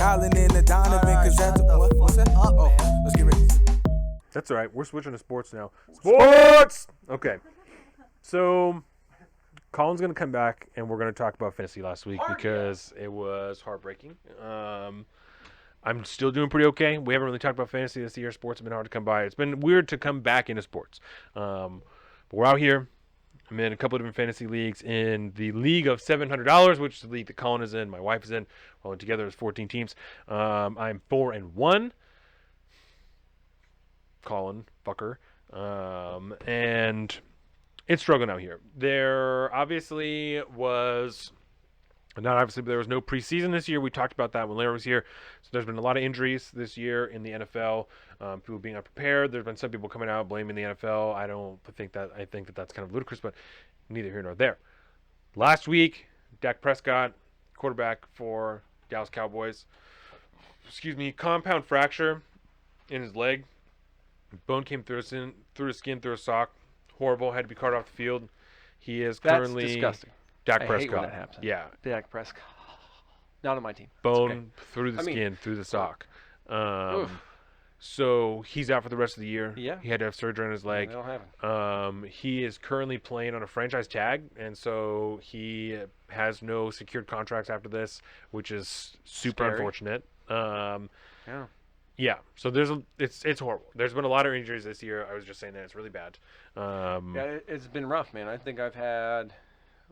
Colin and the Donovan, because that's what's that? Let's get ready. That's all right. We're switching to sports now. Sports! Okay. So, Colin's going to come back, and we're going to talk about fantasy last week because it was heartbreaking. I'm still doing pretty okay. We haven't really talked about fantasy this year. Sports have been hard to come by. It's been weird to come back into sports. But we're out here. I'm in a couple of different fantasy leagues. In the League of $700, which is the league that Colin is in, my wife is in. Well, together it's 14 teams. I'm 4-1. Colin, fucker. And it's struggling out here. There obviously was, not obviously, but there was no preseason this year. We talked about that when Larry was here. So there's been a lot of injuries this year in the NFL. People being unprepared. There's been some people coming out blaming the NFL. I think that that's kind of ludicrous, but neither here nor there. Last week, Dak Prescott, quarterback for Dallas Cowboys, compound fracture in his leg. Bone came through his skin, through a sock. Horrible. Had to be carted off the field. He is currently disgusting. Dak I Prescott. hate when that happens. Yeah. Dak Prescott. Not on my team. Bone through the skin, through the sock. So he's out for the rest of the year. Yeah. He had to have surgery on his leg. That'll happen. He is currently playing on a franchise tag, and so he has no secured contracts after this, which is super unfortunate. Yeah. Yeah, so it's horrible. There's been a lot of injuries this year. I was just saying that it's really bad. Yeah, it's been rough, man. I think I've had,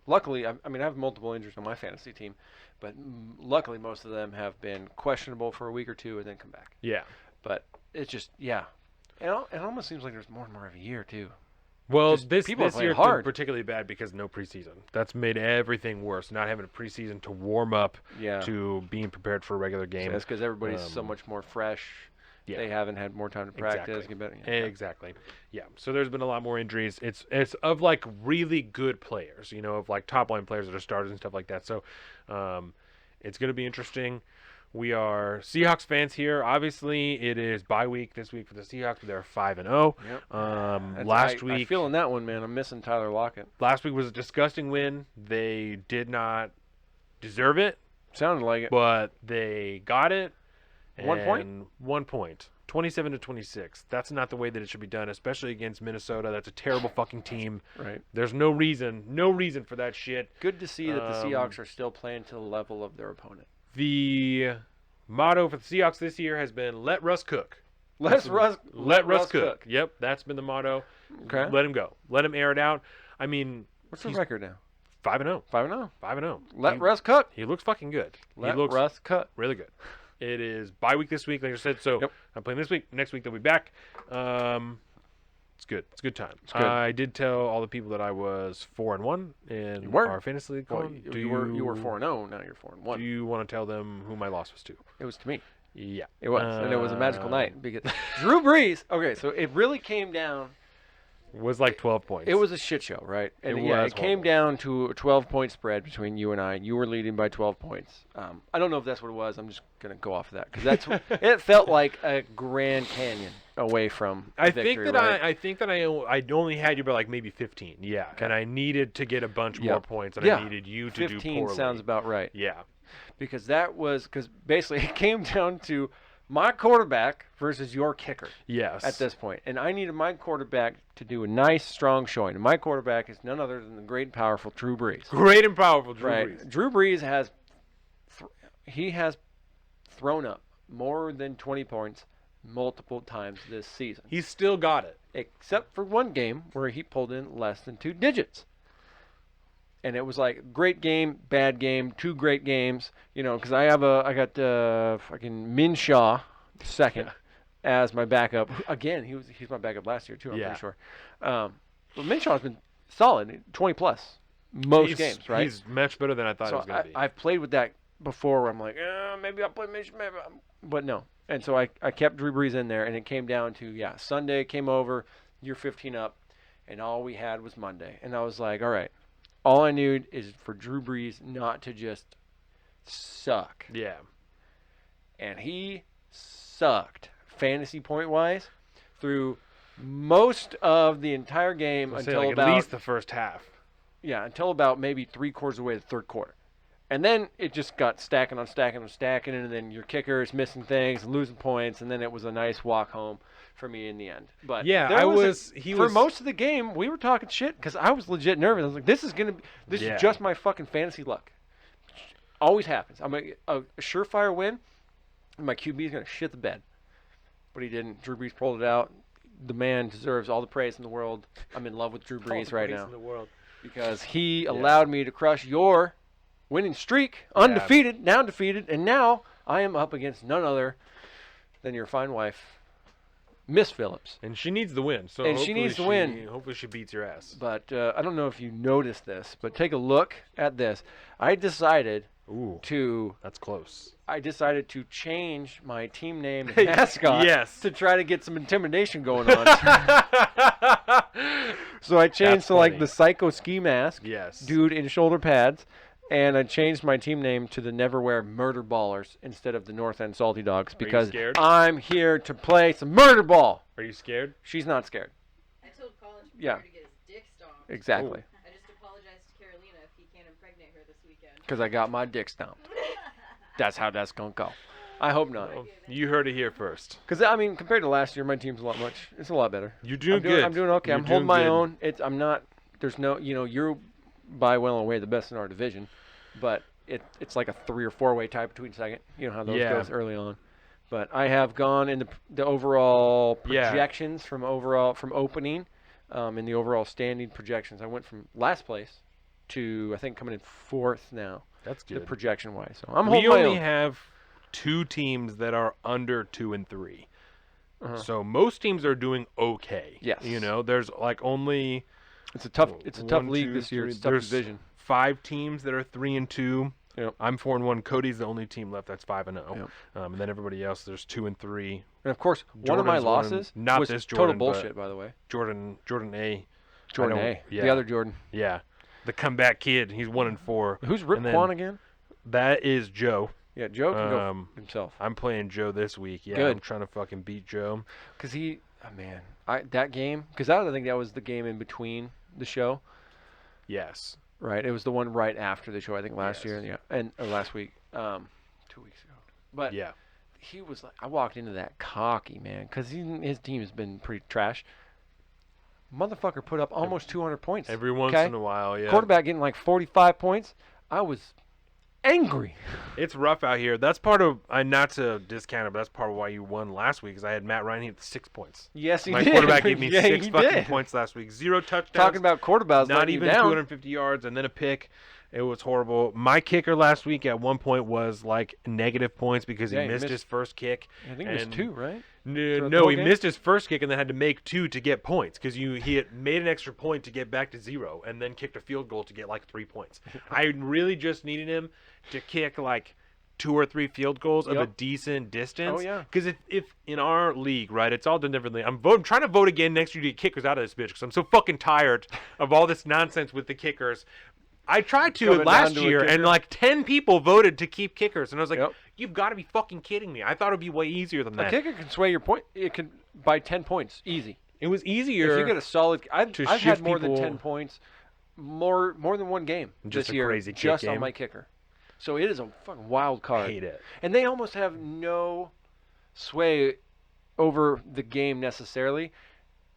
luckily, I have multiple injuries on my fantasy team, but luckily most of them have been questionable for a week or two and then come back. Yeah. But it's just, yeah. It almost seems like there's more and more every year, too. Well, Just this people are playing year's hard. been particularly bad because no preseason. That's made everything worse. Not having a preseason to warm up to being prepared for a regular game. So that's because everybody's so much more fresh. Yeah. They haven't had more time to practice. Exactly. Yeah. So there's been a lot more injuries. It's of like really good players, of like top line players that are starters and stuff like that. So it's going to be interesting. We are Seahawks fans here. Obviously, it is bye week this week for the Seahawks. They're 5-0. Yep. Last week, I'm feeling that one, man. I'm missing Tyler Lockett. Last week was a disgusting win. They did not deserve it. Sounded like it. But they got it. 1 point? 1 point. 27-26. That's not the way that it should be done, especially against Minnesota. That's a terrible fucking team. Right. There's no reason for that shit. Good to see that the Seahawks are still playing to the level of their opponent. The motto for the Seahawks this year has been "Let Russ cook." Let Russ cook. Yep, that's been the motto. Okay. Let him go. Let him air it out. I mean, what's the record now? 5-0. 5-0. 5-0. Let Russ cook. He looks fucking good. Let he looks Russ cook. Really good. It is bye week this week, like I said. So I'm playing this week. Next week they'll be back. It's good. It's a good time. It's good. I did tell all the people that I was 4-1 in our fantasy league. Well, you were 4-0. Now you're 4-1. Do you want to tell them who my loss was to? It was to me. Yeah, it was, and it was a magical night because Drew Brees. Okay, so it really came down. It was like 12 points. It was a shit show, right? And it came down to a 12-point spread between you and I. You were leading by 12 points. I don't know if that's what it was. I'm just gonna go off of that because that's it felt like a Grand Canyon away from victory, I think that I only had you by like maybe 15. Yeah, okay. And I needed to get a bunch more points, and I needed you to do poorly. 15 sounds about right. Yeah, because basically it came down to my quarterback versus your kicker. Yes. At this point. And I needed my quarterback to do a nice, strong showing. And my quarterback is none other than the great and powerful Drew Brees. Great and powerful Drew Brees. Drew Brees has thrown up more than 20 points multiple times this season. He's still got it. Except for one game where he pulled in less than 2 digits. And it was like great game, bad game, 2 great games, because I got fucking Minshaw second as my backup. Again, he's my backup last year too. I'm pretty sure. But Minshaw's been solid, 20 plus most games, right? He's much better than I thought he was going to be. I've played with that before, where I'm like, maybe I'll play Minshaw, but no. And so I kept Drew Brees in there, and it came down to Sunday came over, you're 15 up, and all we had was Monday, and I was like, all right. All I need is for Drew Brees not to just suck. Yeah. And he sucked, fantasy point-wise, through most of the entire game until about... at least the first half. Yeah, until about maybe 3/4 of the way the third quarter. And then it just got stacking on stacking on stacking, and then your kicker is missing things, losing points, and then it was a nice walk home for me in the end. But Yeah, there for most of the game, we were talking shit because I was legit nervous. I was like, this is Yeah. is just my fucking fantasy luck. Always happens. I'm a surefire win, and my QB is gonna shit the bed. But he didn't. Drew Brees pulled it out. The man deserves all the praise in the world. I'm in love with Drew Brees right now because he allowed me to crush your winning streak, undefeated, now undefeated, and now I am up against none other than your fine wife, Miss Phillips. And she needs the win. So And she needs to win. Hopefully she beats your ass. But I don't know if you noticed this, but take a look at this. I decided Ooh, to that's close. change my team name and mascot Yes. to try to get some intimidation going on. So I changed That's to like funny. the Psycho Ski Mask, Yes. dude in shoulder pads, and I changed my team name to the Neverwhere Murder Ballers instead of the North End Salty Dogs because scared? I'm here to play some murder ball. Are you scared? She's not scared. I told College Yeah. to get his dick stomped. Exactly. I just apologized to Carolina if he can't impregnate her this weekend. Because I got my dick stomped. That's how that's going to go. I hope not. Well, you heard it here first. Because, I mean, compared to last year, my team's it's a lot better. You're doing I'm good. I'm doing okay. You're I'm holding doing my good. own. I'm not, there's no, you're by well and away the best in our division, but it's like a 3 or 4 way tie between second. You know how those Yeah. goes early on. But I have gone in the overall Yeah. projections from opening, in the overall standing projections. I went from last place to, I think, coming in 4th now, That's the good. projection wise. So I'm We holding my only own. have 2 teams that are under 2 and 3. Uh-huh. So most teams are doing okay. Yes. You know, there's like only It's a tough one, league two, this year. three- It's a tough there's division. 5 teams that are 3 and 2. Yep. I'm 4 and 1. Cody's the only team left that's 5 and 0. Yep. And then everybody else, there's 2 and 3. And of course, one of my Jordan's one losses not was this total Jordan, but- bullshit, by the way. Jordan A. Jordan don't- A. yeah. The other Jordan. Yeah. The comeback kid. He's 1 and 4. Who's Rip And then- Quan again? That is Joe. Yeah, Joe can go himself. I'm playing Joe this week. Yeah, Good. I'm trying to fucking beat Joe. Because that game, because I think that was the game in between the show, Yes. right? It was the one right after the show, I think, last Yes. year, or last week, 2 weeks ago. But Yeah. he was like, I walked into that cocky, man, because his team has been pretty trash. Motherfucker put up almost 200 points. Every once okay? in a while, yeah. Quarterback getting like 45 points. I was angry. It's rough out here. That's part of, not to discount it, but that's part of why you won last week, because I had Matt Ryan hit 6 points. Yes, he My did. quarterback gave me Yeah, 6 he fucking did. points last week. 0 touchdowns. Talking about quarterbacks not letting even you down. 250 yards, and then a pick. It was horrible. My kicker last week at one point was like negative points because Yeah, he he missed missed- his first kick. I think it was and- 2, right? No, Throughout the no, whole he game? missed his first kick and then had to make 2 to get points because he had made an extra point to get back to 0 and then kicked a field goal to get like 3 points. I really just needed him to kick like 2 or 3 field goals of a Yep. decent distance. Oh, yeah. Because if in our league, right, it's all done differently. I'm trying to vote again next year to get kickers out of this bitch because I'm so fucking tired of all this nonsense with the kickers. I tried to Coming last down to a year, and kicker. like 10 people voted to keep kickers, and I was like, Yep. "You've got to be fucking kidding me!" I thought it'd be way easier than A that. kicker can sway your point. It can by 10 points, easy. It was easier. If you get a solid, I've to had shift more than people- 10 points, more than one game Just this a year, crazy kick just on game. my kicker. So it is a fucking wild card. hate it. And they almost have no sway over the game necessarily.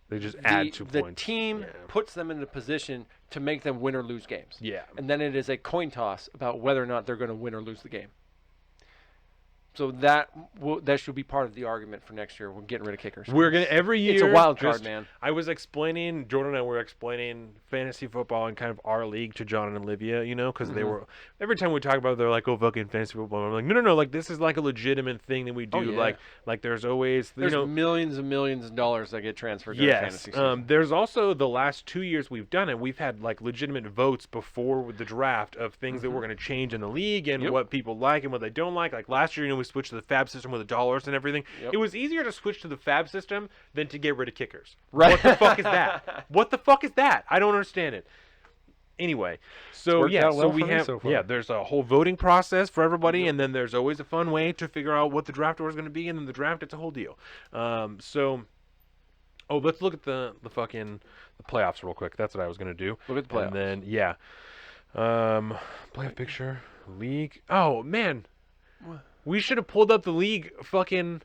They just add 2 The points. team Yeah. puts them in a position to make them win or lose games. Yeah. And then it is a coin toss about whether or not they're going to win or lose the game. So that should be part of the argument for next year. We're getting rid of kickers. We're gonna every year. It's a wild card, just- man. I was explaining, Jordan and I were explaining fantasy football and kind of our league to John and Olivia, you know, because Mm-hmm. they were every time we talk about it, they're like, "Oh, fucking fantasy football." And I'm like, no, like this is like a legitimate thing that we do. Oh, yeah. Like there's always, There's you know, millions and millions of dollars that get transferred during yes. fantasy season. There's also the last 2 years we've done it. We've had like legitimate votes before the draft of things that we're going to change in the league and Yep. what people like and what they don't like. Like last year, you know, we switched to the fab system with the dollars and everything. Yep. It was easier to switch to the fab system than to get rid of kickers. Right. What the fuck is that? What the fuck is that? I don't understand it. Anyway, so worked yeah, out so well we for me have so far. yeah, there's a whole voting process for everybody, and then there's always a fun way to figure out what the draft order is going to be, and then the draft, it's a whole deal. Let's look at the fucking the playoffs real quick. That's what I was going to do. Look at the playoffs. And then yeah, Playoff picture, league. Oh man, What? we should have pulled up the league fucking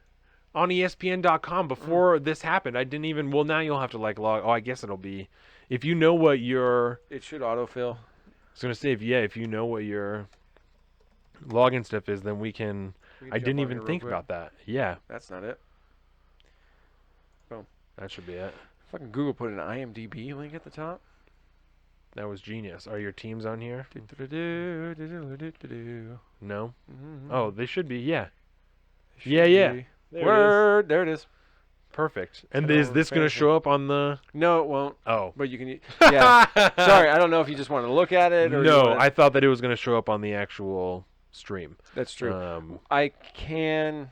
on ESPN.com before this happened. I didn't even. Well, now you'll have to like log. Oh, I guess it'll be if you know what your. It should autofill. I was gonna say if you know what your login stuff is, then we can. I didn't even think about that. Yeah, That's not it. that should be it. Fucking Google put an IMDb link at the top. That was genius. Are your teams on here? No. Oh, they should be. Yeah. Yeah. There it is. Word. There it is. Perfect. And Get is over this going to fancy. show up on the? No, it won't. Oh. But you can. Yeah. Sorry, I don't know if you just want to look at it or. No, I thought that it was going to show up on the actual stream. That's true. Um, I can.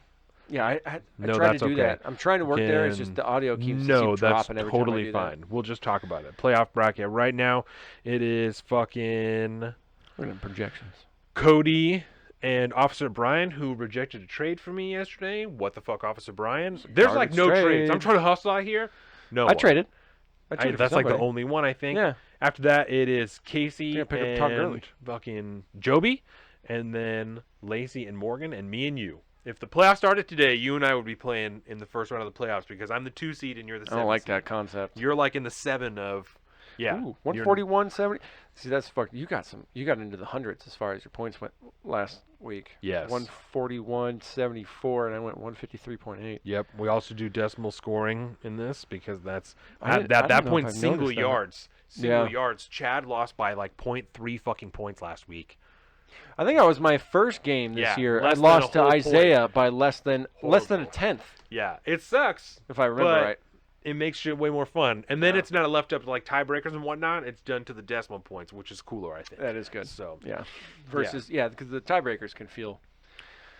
Yeah, I No, tried that's to do okay. that. I'm trying to work there. It's just the audio keeps no, keep that's dropping every time I totally do that. fine. We'll just talk about it. Playoff bracket right now. It is fucking We're in projections. Cody and Officer Brian, who rejected a trade for me yesterday. What the fuck, Officer Brian? There's like garbage no trade. trades. I'm trying to hustle out here. No, I one. traded. I traded for That's like the somebody. only one I think. Yeah. After that, it is Casey Yeah, pick up Todd Gurley. and fucking Joby, and then Lacey and Morgan, and me and you. If the playoffs started today, you and I would be playing in the first round of the playoffs because I'm the 2 seed and you're the I 7 don't like seed. that concept. You're like in the 7 of, yeah. Ooh, you're- 141, 70. See, that's fucked. You got into the hundreds as far as your points went last week. Yes. 141, 74, and I went 153.8. Yep. We also do decimal scoring in this because that's I at didn't- I that don't know point if I've single noticed that. yards. Single Yeah. yards. Chad lost by like 0.3 fucking points last week. I think that was my first game this Yeah, year. I less than lost a to whole Isaiah by less than a Horrible. tenth, Yeah. It sucks. if I remember But right. it makes shit way more fun. And then Yeah. it's not left up to like tiebreakers and whatnot. It's done to the decimal points, which is cooler, I think. That is good. So Yeah. Versus because the tiebreakers can feel.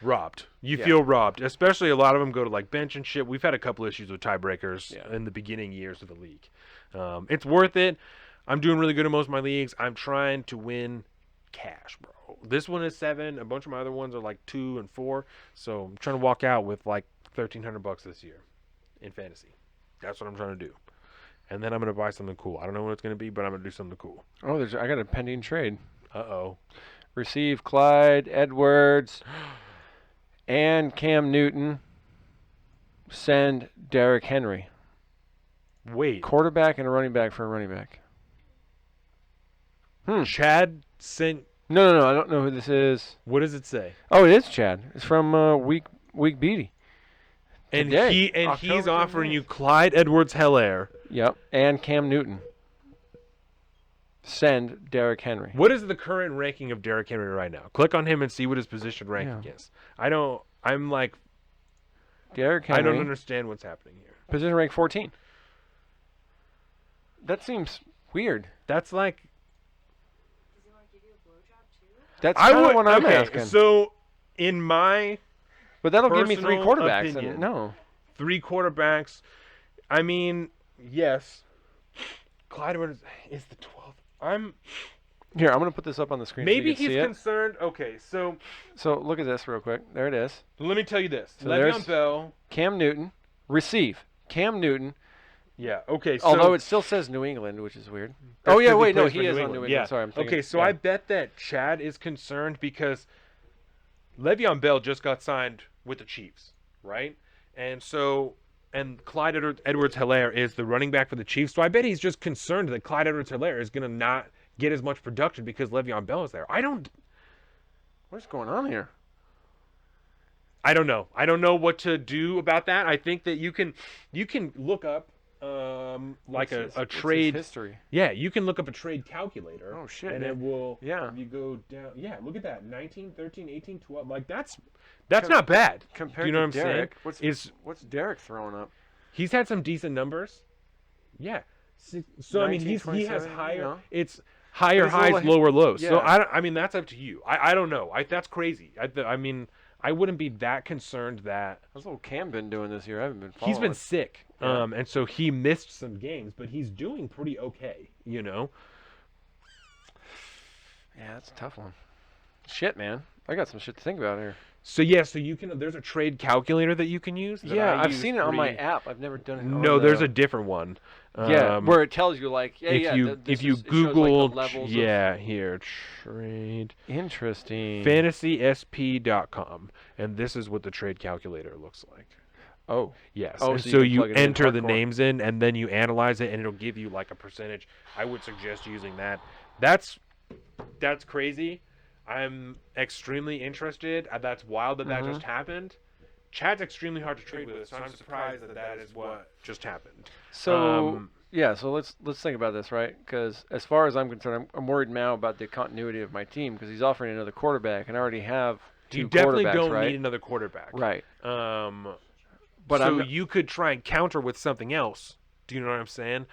robbed. You Yeah. feel robbed. Especially a lot of them go to like bench and shit. We've had a couple issues with tiebreakers Yeah. in the beginning years of the league. It's worth it. I'm doing really good in most of my leagues. I'm trying to win cash, bro. This one is 7. A bunch of my other ones are like 2 and 4. So I'm trying to walk out with like $1,300 this year in fantasy. That's what I'm trying to do. And then I'm going to buy something cool. I don't know what it's going to be, but I'm going to do something cool. Oh, I got a pending trade. Uh-oh. Receive Clyde Edwards and Cam Newton. Send Derrick Henry. Wait. Quarterback and a running back for a running back. Chad sent... No. I don't know who this is. What does it say? Oh, it is Chad. It's from Week Beatty. And Today, he's October offering 28th. you Clyde Edwards-Helaire. Yep, and Cam Newton. Send Derrick Henry. What is the current ranking of Derrick Henry right now? Click on him and see what his position ranking Yeah. is. I'm like, Derrick Henry. I don't understand what's happening here. Position rank 14. That seems weird. That's like, Does he want to give you a blowjob too? That's I kind of would, what I'm okay, asking. so in my But that'll give me 3 personal quarterbacks. opinion. And no. 3 quarterbacks, I mean, yes, Clyde Edwards is the 12th. Here, I'm going to put this up on the screen Maybe so you he's can see it. concerned. Okay, so So look at this real quick. There it is. let me tell you this. So Le'Veon there's- Bell. Cam Newton. Receive. Cam Newton. Yeah, okay, so... Although it still says New England, which is weird. That's Oh, yeah, 'cause wait. No, plays for he is on New England. Yeah. Sorry, I'm thinking. Okay, so yeah. I bet that Chad is concerned because Le'Veon Bell just got signed with the Chiefs, right? And so, and Clyde Edwards-Helaire is the running back for the Chiefs. So I bet he's just concerned that Clyde Edwards-Helaire is going to not get as much production because Le'Veon Bell is there. What's going on here? I don't know. I don't know what to do about that. I think that you can look up like What's a his trade. history. Yeah, you can look up a trade calculator. Oh, shit, And man. it will. Yeah. You go down. Yeah, look at that. 19, 13, 18, 12. Like that's not bad. Compared Do you know to what I'm Derek, saying? what's Derek throwing up? He's had some decent numbers. Yeah. So I mean, 19, he has 27, higher. you know. It's higher But it's a highs, little- lower lows. So yeah. I mean, that's up to you. I don't know. That's crazy. I mean, I wouldn't be that concerned that How's little Cam been doing this year? I haven't been following. he's been sick. Yeah. And so he missed some games, but he's doing pretty okay. You know. Yeah, that's a tough one. Shit, man. I got some shit to think about here. So yeah, so you can. There's a trade calculator that you can use. that Yeah, I I've use seen it on my pretty- app. I've never done it. on No, there's the- a different one. Yeah, where it tells you like, yeah, if yeah. you this if you is- it shows, like, the Google levels of- yeah here trade Interesting. fantasysp.com, and this is what the trade calculator looks like. Oh, Yes. Oh, and so so you can you plug it in enter the hardcore. names in, and then you analyze it, and it'll give you like a percentage. I would suggest using that. That's crazy. I'm extremely interested. That's wild that Mm-hmm. just happened. Chad's extremely hard to trade with, so I'm surprised that is what just happened. so yeah. So let's think about this, right? Because as far as I'm concerned, I'm worried now about the continuity of my team because he's offering another quarterback, and I already have two You definitely quarterbacks, don't right? need another quarterback. Right. But But so I'm- you could try and counter with something else. Do you know what I'm saying?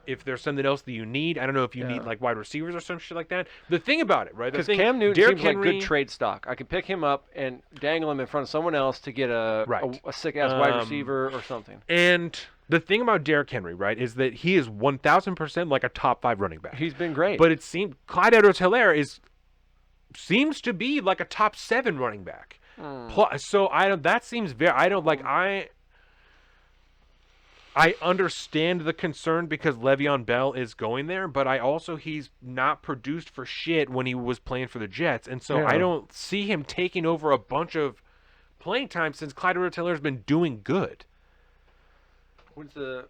If there's something else that you need, I don't know if you need Yeah. like wide receivers or some shit like that. The thing about it, right? The Because thing, Cam Newton Derrick seems like Henry, good trade stock. I could pick him up and dangle him in front of someone else to get a Right. a sick ass wide receiver or something. And the thing about Derrick Henry, right, is that he is 1,000% like a top 5 running back. He's been great. But it seems Clyde Edwards-Helaire seems to be like a top 7 running back. So I don't. That seems very. I don't like. I understand the concern because Le'Veon Bell is going there, but he's not produced for shit when he was playing for the Jets, and so Yeah. I don't see him taking over a bunch of playing time since Clyde Edwards-Helaire's been doing good. When's the?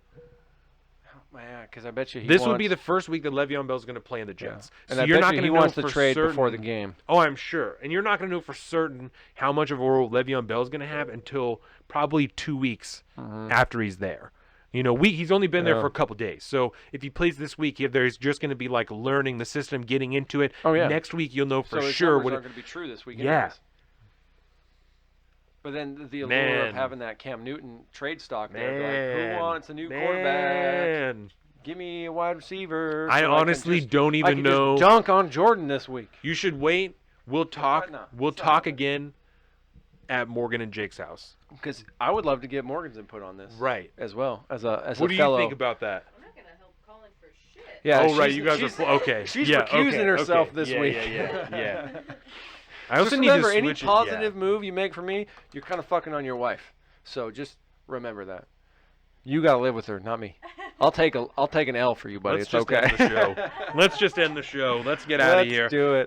Oh, man, because I bet you This would be the first week that Le'Veon Bell's going to play in the Jets. And So I you're bet not you going he to know wants to for trade before the certain- game. Oh, I'm sure. And you're not going to know for certain how much of a role Le'Veon Bell's going to have until probably 2 weeks after he's there. You know, he's only been there Yeah. for a couple days. So if he plays this week, there's just going to be like learning the system, getting into it. Oh, yeah. Next week, you'll know for so his sure numbers what. aren't going to be true this week. Yeah. anyways. But then the allure Man. of having that Cam Newton trade stock Man, there, like, who wants a new quarterback? man. Give me a wide receiver. I so honestly can just, don't I even can know. Just dunk on Jordan this week. You should wait. We'll talk. now. We'll It's not talk happening. again at Morgan and Jake's house. Because I would love to get Morgan's input on this. Right. As well as a What do you fellow. think about that? I'm not gonna help Colin for shit. Yeah, Oh right, she's- you guys she's- are okay. She's yeah, recusing okay, herself okay. this Yeah, week. Yeah. I also Just need remember, to any switch it, positive yeah. move you make for me, you're kind of fucking on your wife. So just remember that. You gotta live with her, not me. I'll take an L for you, buddy. Let's it's just okay. end the show. Let's just end the show. Let's get out of Let's here. do it.